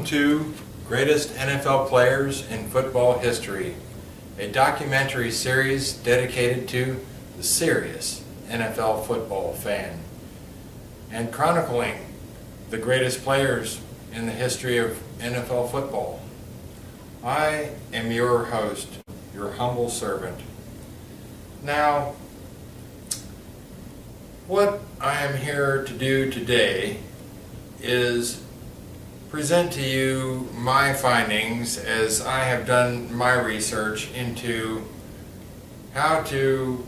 to Greatest NFL Players in Football History, a documentary series dedicated to the serious NFL football fan and chronicling the greatest players in the history of NFL football. I am your host, your humble servant. Now, what I am here to do today is present to you my findings as I have done my research into how to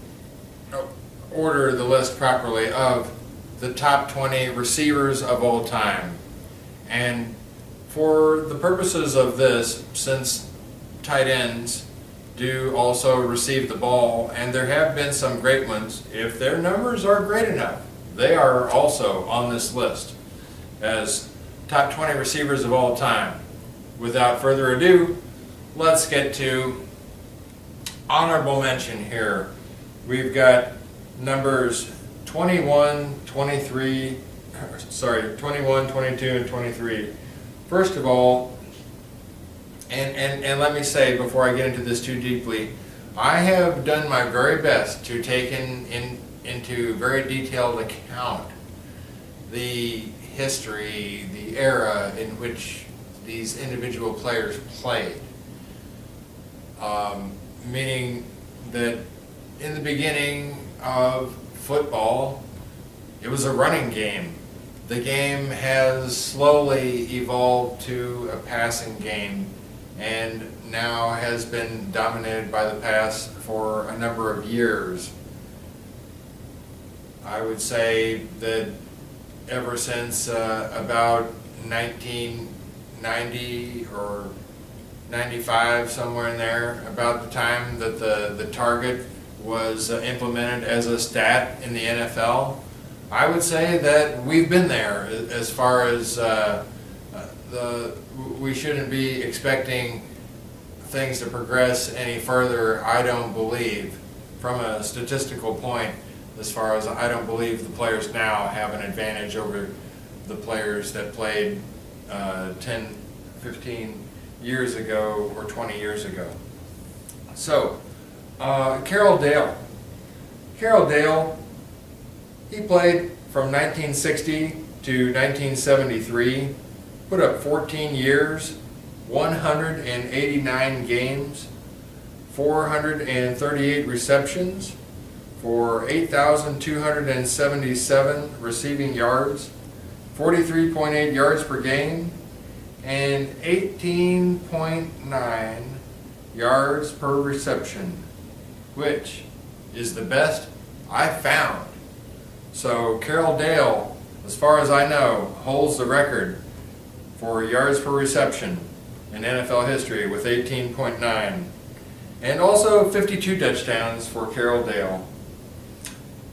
order the list properly of the top 20 receivers of all time. And for the purposes of this, since tight ends do also receive the ball, and there have been some great ones, if their numbers are great enough, they are also on this list as top 20 receivers of all time. Without further ado, let's get to honorable mention here. We've got numbers 21, 22, and 23. First of all, and let me say before I get into this too deeply, I have done my very best to take into very detailed account the history, the era in which these individual players played. Meaning that in the beginning of football, it was a running game. The game has slowly evolved to a passing game and now has been dominated by the pass for a number of years. I would say that ever since about 1990 or 95, somewhere in there, about the time that the target was implemented as a stat in the NFL, I would say that we've been there as far as we shouldn't be expecting things to progress any further, I don't believe, from a statistical point. As far as I don't believe the players now have an advantage over the players that played 10, 15 years ago or 20 years ago. So, Carroll Dale. Carroll Dale, he played from 1960 to 1973, put up 14 years, 189 games, 438 receptions, for 8,277 receiving yards, 43.8 yards per game, and 18.9 yards per reception, which is the best I've found. So Carroll Dale, as far as I know, holds the record for yards per reception in NFL history with 18.9, and also 52 touchdowns for Carroll Dale.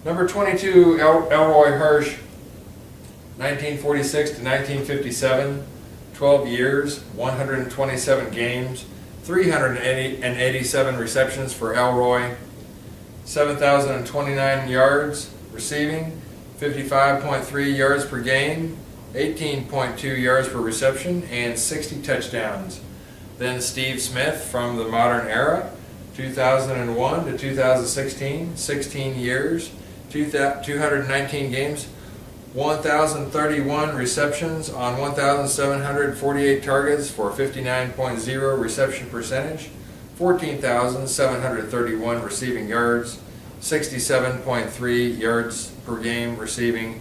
Number 22, Elroy Hirsch, 1946 to 1957, 12 years, 127 games, 387 receptions for Elroy, 7,029 yards receiving, 55.3 yards per game, 18.2 yards per reception, and 60 touchdowns. Then Steve Smith from the modern era, 2001 to 2016, 16 years, 219 games, 1,031 receptions on 1,748 targets for 59.0 reception percentage, 14,731 receiving yards, 67.3 yards per game receiving,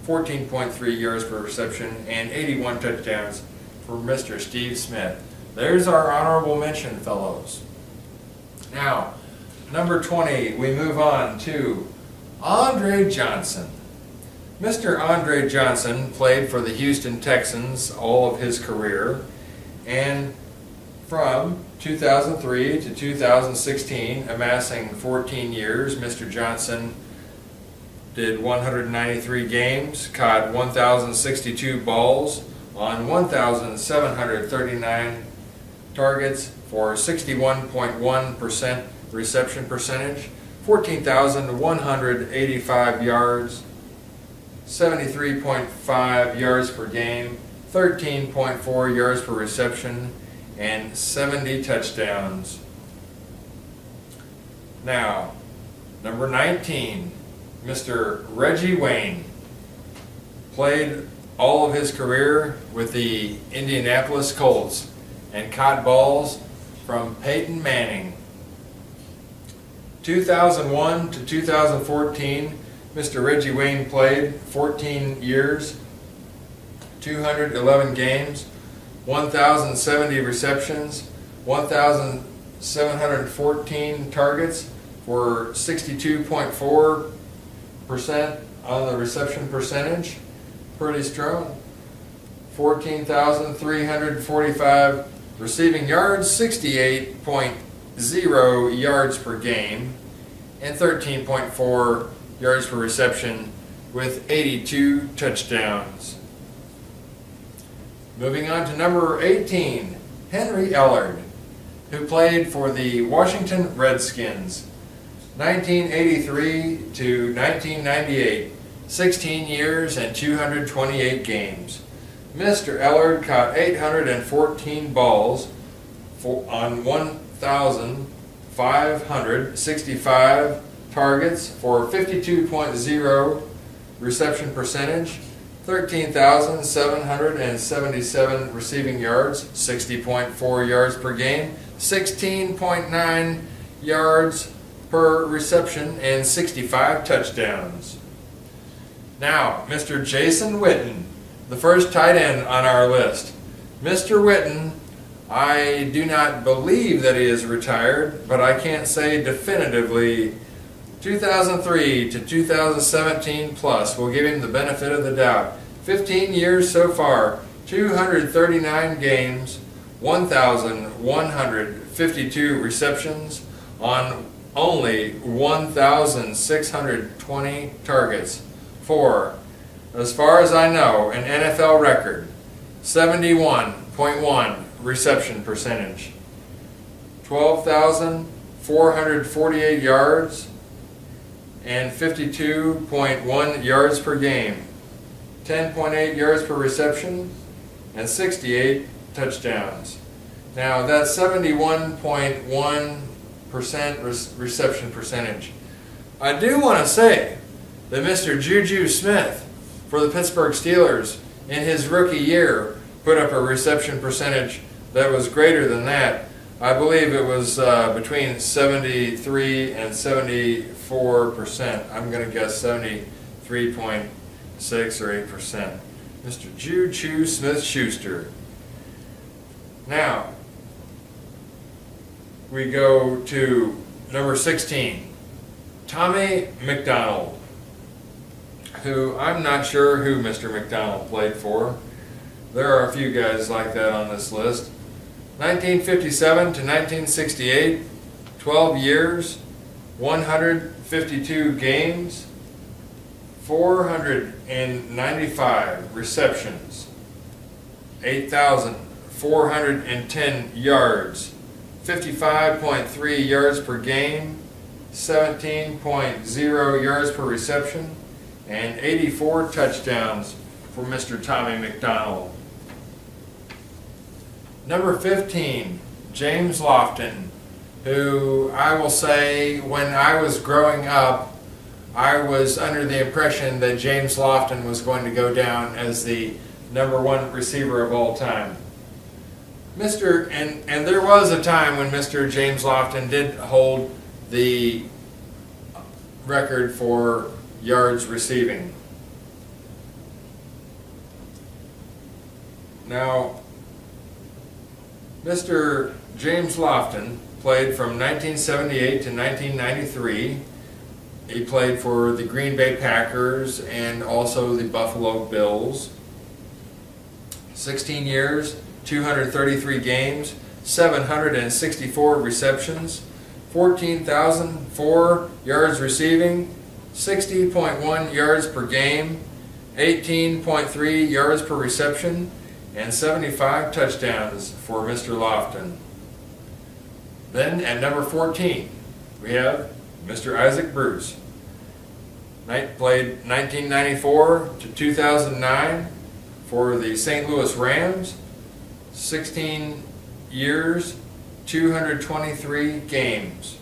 14.3 yards per reception, and 81 touchdowns for Mr. Steve Smith. There's our honorable mention, fellows. Now, number 20, we move on to Andre Johnson. Mr. Andre Johnson played for the Houston Texans all of his career, and from 2003 to 2016, amassing 14 years, Mr. Johnson did 193 games, caught 1,062 balls on 1,739 targets for 61.1% reception percentage, 14,185 yards, 73.5 yards per game, 13.4 yards per reception, and 70 touchdowns. Now, number 19, Mr. Reggie Wayne. Played all of his career with the Indianapolis Colts and caught balls from Peyton Manning. 2001 to 2014, Mr. Reggie Wayne played 14 years, 211 games, 1,070 receptions, 1,714 targets for 62.4% on the reception percentage. Pretty strong. 14,345 receiving yards, 68.0 yards per game, and 13.4 yards per reception with 82 touchdowns. Moving on to number 18, Henry Ellard, who played for the Washington Redskins, 1983 to 1998, 16 years and 228 games. Mr. Ellard caught 814 balls on 1,565 targets for 52.0 reception percentage, 13,777 receiving yards, 60.4 yards per game, 16.9 yards per reception, and 65 touchdowns. Now, Mr. Jason Witten, the first tight end on our list. Mr. Witten, I do not believe that he is retired, but I can't say definitively. 2003 to 2017 plus, we'll give him the benefit of the doubt. 15 years so far, 239 games, 1,152 receptions on only 1,620 targets for, as far as I know, an NFL record, 71.1 reception percentage, 12,448 yards, and 52.1 yards per game, 10.8 yards per reception, and 68 touchdowns. Now that's 71.1% reception percentage. I do want to say that Mr. JuJu Smith for the Pittsburgh Steelers in his rookie year put up a reception percentage that was greater than that. I believe it was between 73 and 74%. I'm going to guess 73.6 or 8%. Mr. JuJu Smith-Schuster. Now, we go to number 16, Tommy McDonald, who I'm not sure who Mr. McDonald played for. There are a few guys like that on this list. 1957 to 1968, 12 years, 152 games, 495 receptions, 8,410 yards, 55.3 yards per game, 17.0 yards per reception, and 84 touchdowns for Mr. Tommy McDonald. Number 15, James Lofton, who I will say when I was growing up, I was under the impression that James Lofton was going to go down as the #1 receiver of all time. And there was a time when Mr. James Lofton did hold the record for yards receiving. Now, Mr. James Lofton played from 1978 to 1993. He played for the Green Bay Packers and also the Buffalo Bills. 16 years, 233 games, 764 receptions, 14,004 yards receiving, 60.1 yards per game, 18.3 yards per reception, and 75 touchdowns for Mr. Lofton. Then at number 14, we have Mr. Isaac Bruce. Played 1994 to 2009, for the St. Louis Rams, 16 years, 223 games,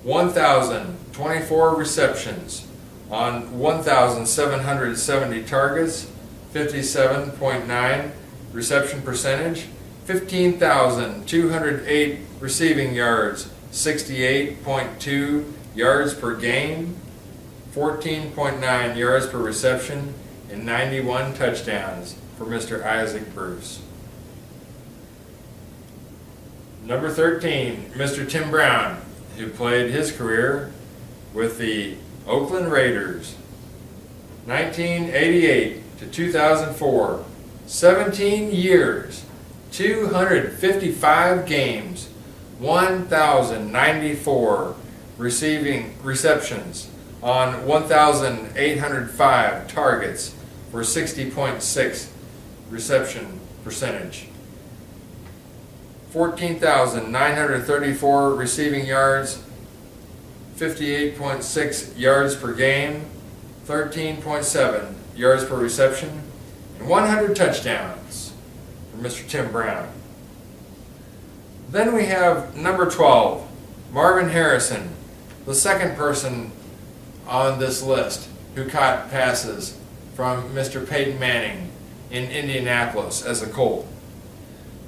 1,024 receptions on 1,770 targets, 57.9 reception percentage, 15,208 receiving yards, 68.2 yards per game, 14.9 yards per reception, and 91 touchdowns for Mr. Isaac Bruce. Number 13, Mr. Tim Brown, who played his career with the Oakland Raiders, 1988 to 2004, 17 years, 255 games, 1,094 receptions on 1,805 targets for 60.6 reception percentage. 14,934 receiving yards, 58.6 yards per game, 13.7 yards per reception, and 100 touchdowns for Mr. Tim Brown. Then we have number 12, Marvin Harrison, the second person on this list who caught passes from Mr. Peyton Manning in Indianapolis as a Colt.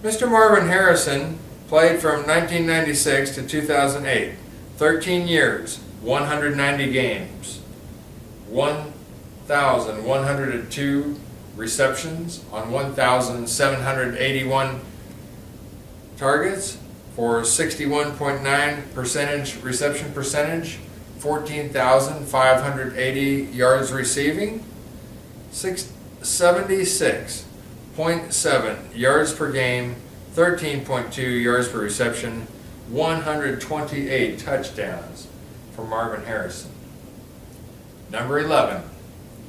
Mr. Marvin Harrison played from 1996 to 2008, 13 years, 190 games, 1,102 receptions on 1,781 targets for 61.9% reception percentage, 14,580 yards receiving, 76.7 yards per game, 13.2 yards per reception, 128 touchdowns for Marvin Harrison. Number 11,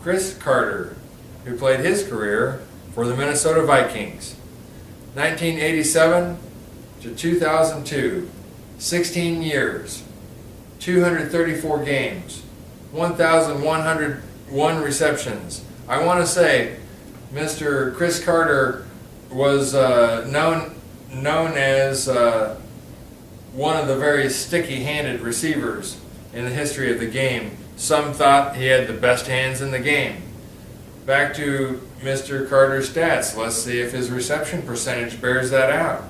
Chris Carter, who played his career for the Minnesota Vikings, 1987 to 2002, 16 years, 234 games, 1,101 receptions. I want to say Mr. Chris Carter was known as one of the very sticky-handed receivers in the history of the game. Some thought he had the best hands in the game. Back to Mr. Carter's stats. Let's see if his reception percentage bears that out.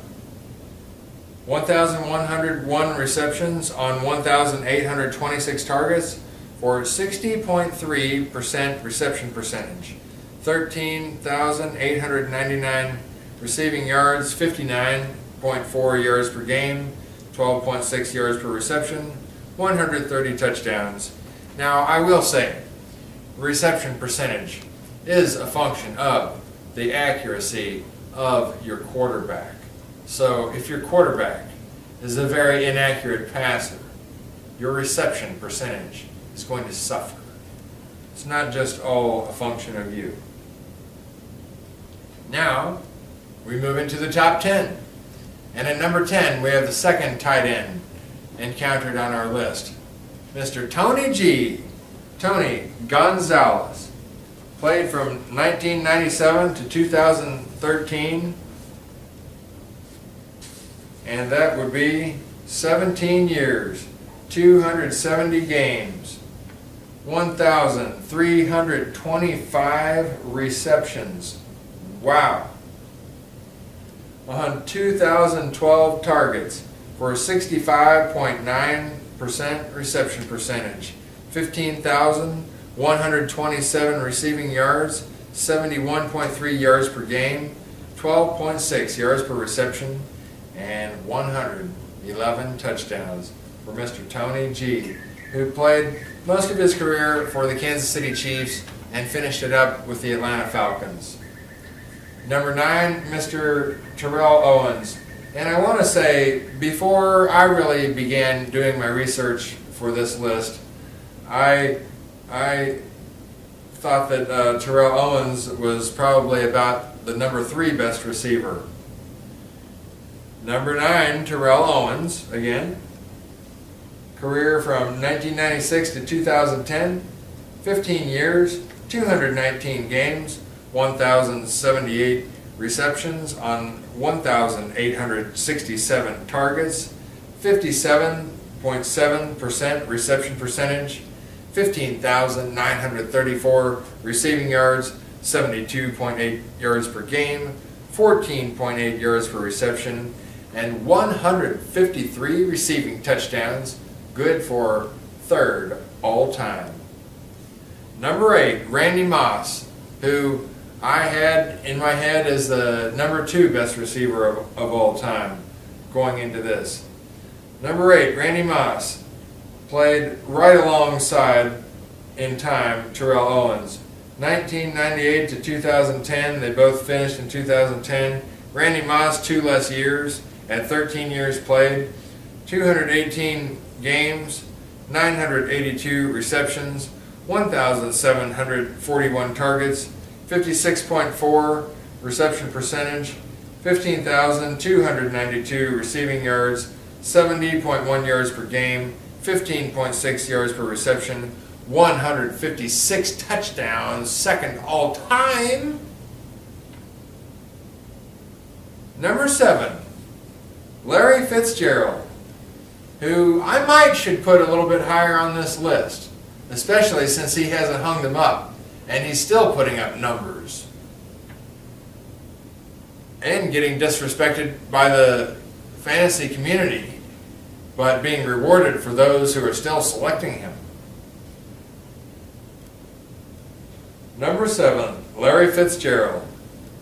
1,101 receptions on 1,826 targets for 60.3% reception percentage. 13,899 receiving yards, 59.4 yards per game, 12.6 yards per reception, 130 touchdowns. Now, I will say, reception percentage is a function of the accuracy of your quarterback. So, if your quarterback is a very inaccurate passer, your reception percentage is going to suffer. It's not just all a function of you. Now, we move into the top 10. And at number 10, we have the second tight end encountered on our list, Mr. Tony G. Tony Gonzalez. Played from 1997 to 2013. And that would be 17 years, 270 games, 1,325 receptions. Wow. On 2,012 targets for a 65.9% reception percentage, 15,127 receiving yards, 71.3 yards per game, 12.6 yards per reception, and 111 touchdowns for Mr. Tony G., who played most of his career for the Kansas City Chiefs and finished it up with the Atlanta Falcons. Number 9, Mr. Terrell Owens. And I want to say, before I really began doing my research for this list, I thought that Terrell Owens was probably about the number 3 best receiver. Number 9, Terrell Owens, again. Career from 1996 to 2010, 15 years, 219 games, 1,078 receptions on 1,867 targets, 57.7% reception percentage, 15,934 receiving yards, 72.8 yards per game, 14.8 yards per reception, and 153 receiving touchdowns, good for third all time. Number 8, Randy Moss, who I had in my head as the number 2 best receiver of all time going into this. Number 8, Randy Moss, played right alongside in time Terrell Owens. 1998 to 2010, they both finished in 2010. Randy Moss 2 less years at 13 years played, 218 games, 982 receptions, 1,741 targets, 56.4 reception percentage, 15,292 receiving yards, 70.1 yards per game, 15.6 yards per reception, 156 touchdowns, second all time. Number 7, Larry Fitzgerald, who I might should put a little bit higher on this list, especially since he hasn't hung them up, and he's still putting up numbers and getting disrespected by the fantasy community, but being rewarded for those who are still selecting him. Number 7, Larry Fitzgerald,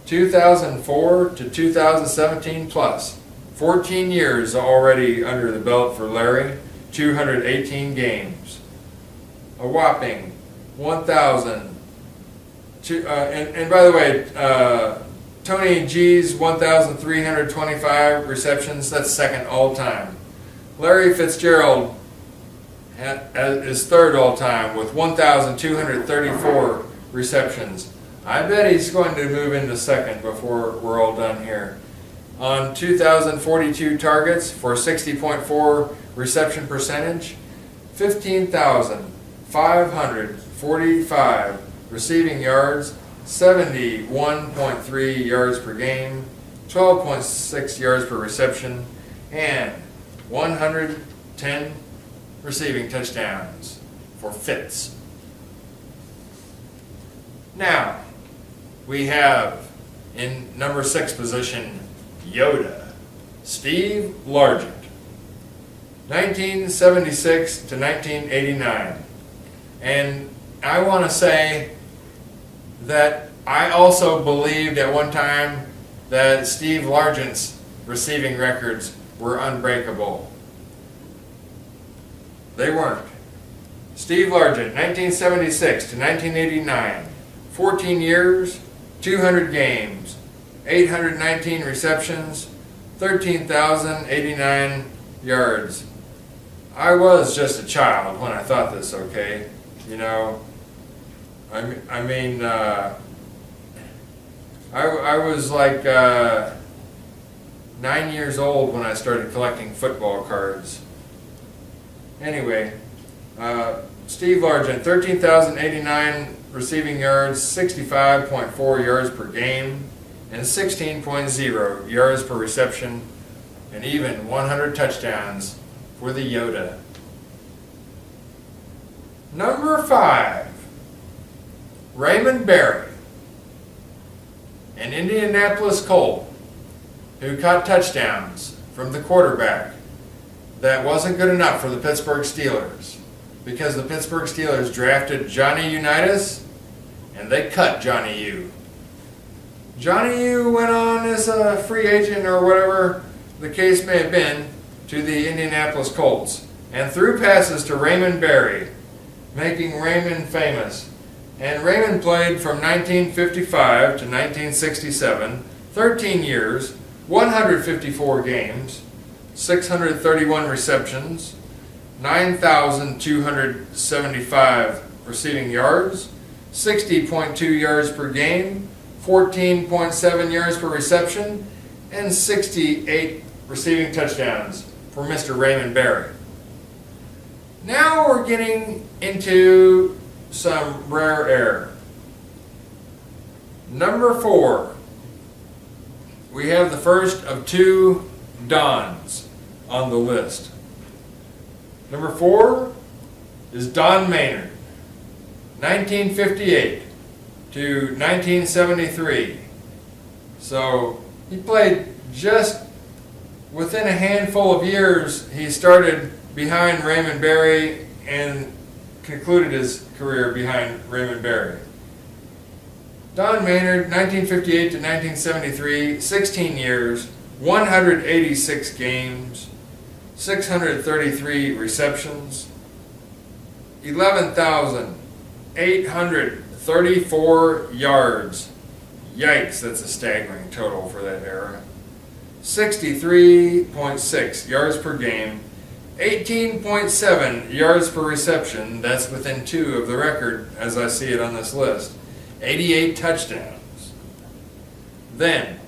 2004 to 2017 plus. 14 years already under the belt for Larry, 218 games. A whopping 1,000. And by the way, Tony G's 1,325 receptions, that's second all time. Larry Fitzgerald is third all time with 1,234 receptions. I bet he's going to move into second before we're all done here. On 2,042 targets for 60.4 reception percentage, 15,545 receiving yards, 71.3 yards per game, 12.6 yards per reception, and 110 receiving touchdowns for Fitz. Now, we have in number 6 position, Yoda, Steve Largent, 1976 to 1989. And I want to say that I also believed at one time that Steve Largent's receiving records were unbreakable. They weren't. Steve Largent, 1976 to 1989, 14 years, 200 games, 819 receptions, 13,089 yards. I was just a child when I thought this, okay? You know, I was like 9 years old when I started collecting football cards. Anyway, Steve Largent, 13,089 receiving yards, 65.4 yards per game, and 16.0 yards per reception, and even 100 touchdowns for the Yoda. Number 5, Raymond Berrie, an Indianapolis Colt who caught touchdowns from the quarterback that wasn't good enough for the Pittsburgh Steelers, because the Pittsburgh Steelers drafted Johnny Unitas and they cut Johnny U. Johnny U went on as a free agent or whatever the case may have been to the Indianapolis Colts and threw passes to Raymond Berrie, making Raymond famous. And Raymond played from 1955 to 1967, 13 years, 154 games, 631 receptions, 9,275 receiving yards, 60.2 yards per game, 14.7 yards per reception, and 68 receiving touchdowns for Mr. Raymond Berrie. Now we're getting into some rare air. Number 4, we have the first of 2 Dons on the list. Number 4 is Don Maynard, 1958 to 1973. So he played just within a handful of years. He started behind Raymond Berrie and concluded his career behind Raymond Berrie. Don Maynard, 1958 to 1973, 16 years, 186 games, 633 receptions, 11,834 yards. Yikes, that's a staggering total for that era. 63.6 yards per game, 18.7 yards per reception, that's within 2 of the record as I see it on this list. 88 touchdowns. Then,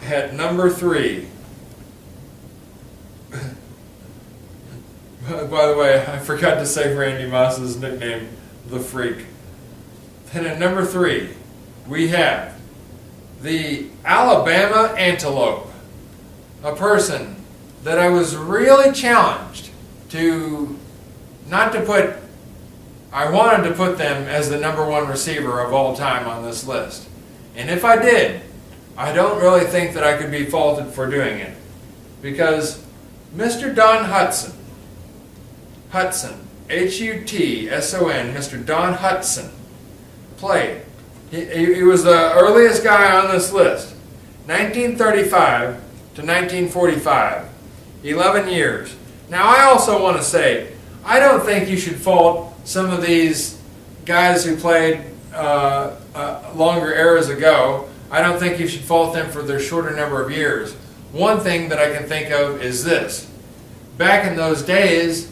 at number 3, by the way, I forgot to say Randy Moss's nickname, The Freak. Then at number 3, we have the Alabama Antelope, a person that I was really challenged to not to put. I wanted to put them as the number 1 receiver of all time on this list. And if I did, I don't really think that I could be faulted for doing it. Because Mr. Don Hudson, Hutson, Mr. Don Hudson, played. He was the earliest guy on this list. 1935 to 1945. 11 years. Now I also want to say, I don't think you should fault some of these guys who played longer eras ago. I don't think you should fault them for their shorter number of years. One thing that I can think of is this. Back in those days,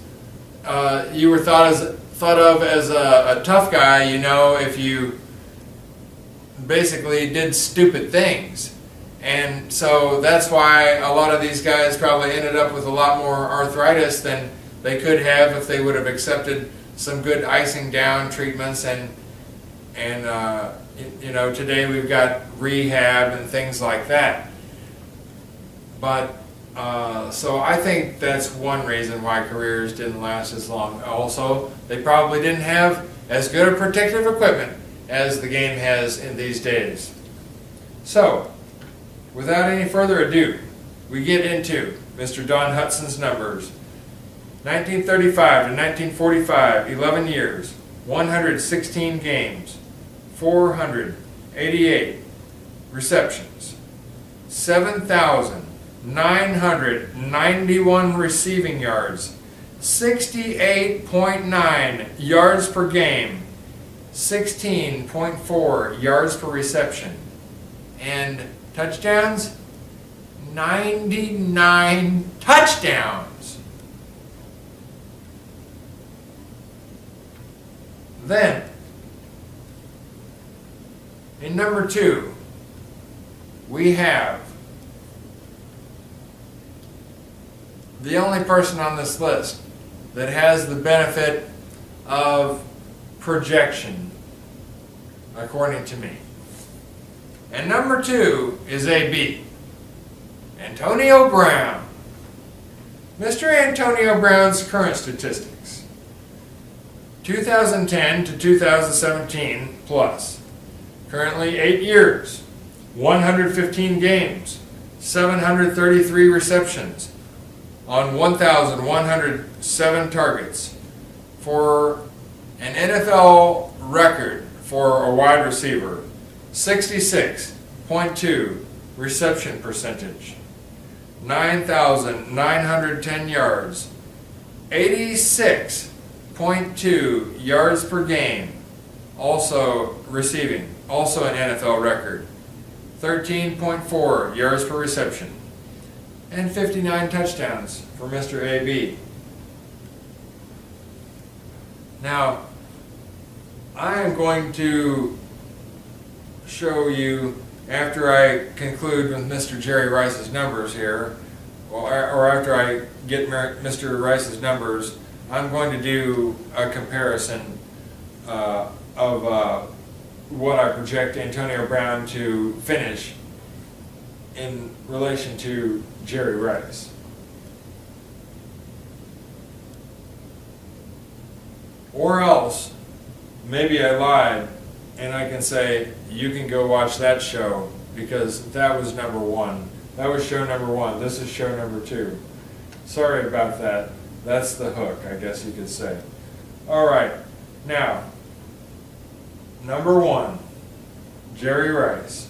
you were thought of as a tough guy, you know, if you basically did stupid things. And so that's why a lot of these guys probably ended up with a lot more arthritis than they could have if they would have accepted some good icing down treatments. And you know, today we've got rehab and things like that. But so I think that's one reason why careers didn't last as long. Also, they probably didn't have as good a protective equipment as the game has in these days. So, without any further ado, we get into Mr. Don Hudson's numbers. 1935 to 1945, 11 years, 116 games, 488 receptions, 7,991 receiving yards, 68.9 yards per game, 16.4 yards per reception, and touchdowns, 99 touchdowns. Then, in number 2, we have the only person on this list that has the benefit of projection, according to me. And number 2 is AB, Antonio Brown. Mr. Antonio Brown's current statistics. 2010 to 2017 plus. Currently 8 years, 115 games, 733 receptions on 1,107 targets for an NFL record for a wide receiver, 66.2 reception percentage, 9,910 yards, 86.2 yards per game, also receiving, also an NFL record, 13.4 yards per reception, and 59 touchdowns for Mr. AB. Now, I am going to show you, after I conclude with Mr. Jerry Rice's numbers here, or after I get Mr. Rice's numbers, I'm going to do a comparison of of what I project Antonio Brown to finish in relation to Jerry Rice. Or else, maybe I lied, and I can say, you can go watch that show, because that was number one. That was show number one. This is show number two. Sorry about that. That's the hook, I guess you could say. All right. Now, number one, Jerry Rice.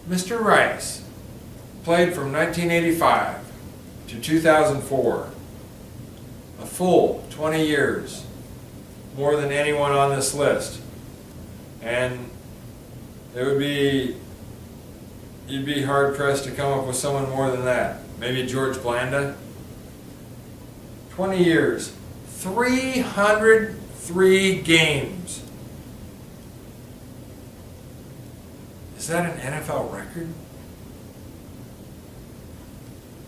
Mr. Rice played from 1985 to 2004. A full 20 years, more than anyone on this list. And it would be, you'd be hard pressed to come up with someone more than that. Maybe George Blanda. 20 years, 303 games. Is that an NFL record?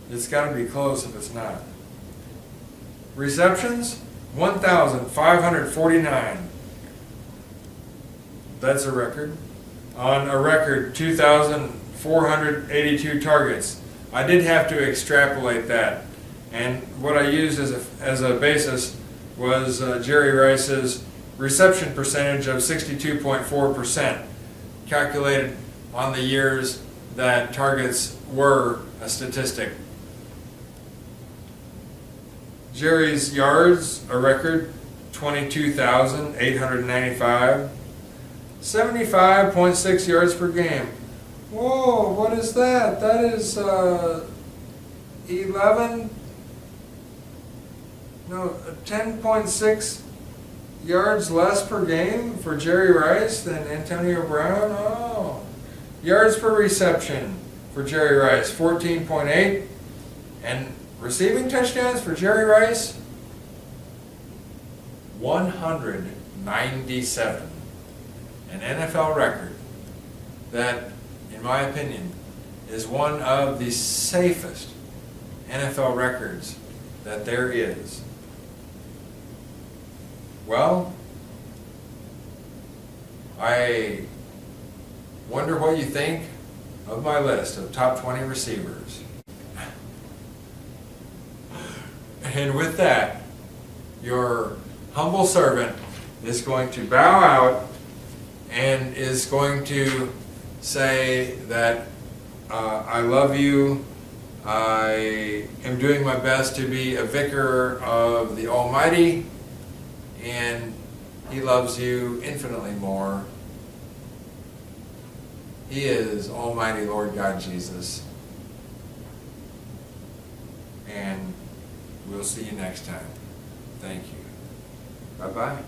It's got to be close if it's not. Receptions, 1,549. That's a record. On a record, 2,482 targets. I did have to extrapolate that. And what I used as a basis was Jerry Rice's reception percentage of 62.4%, calculated on the years that targets were a statistic. Jerry's yards, a record, 22,895. 75.6 yards per game. Whoa, what is that? That is 10.6 yards less per game for Jerry Rice than Antonio Brown. Oh. Yards per reception for Jerry Rice, 14.8. And receiving touchdowns for Jerry Rice, 197. An NFL record that, in my opinion, is one of the safest NFL records that there is. Well, I wonder what you think of my list of top 20 receivers. And with that, your humble servant is going to bow out and is going to say that I love you, I am doing my best to be a vicar of the Almighty, and He loves you infinitely more. He is Almighty Lord God Jesus. And we'll see you next time. Thank you. Bye-bye.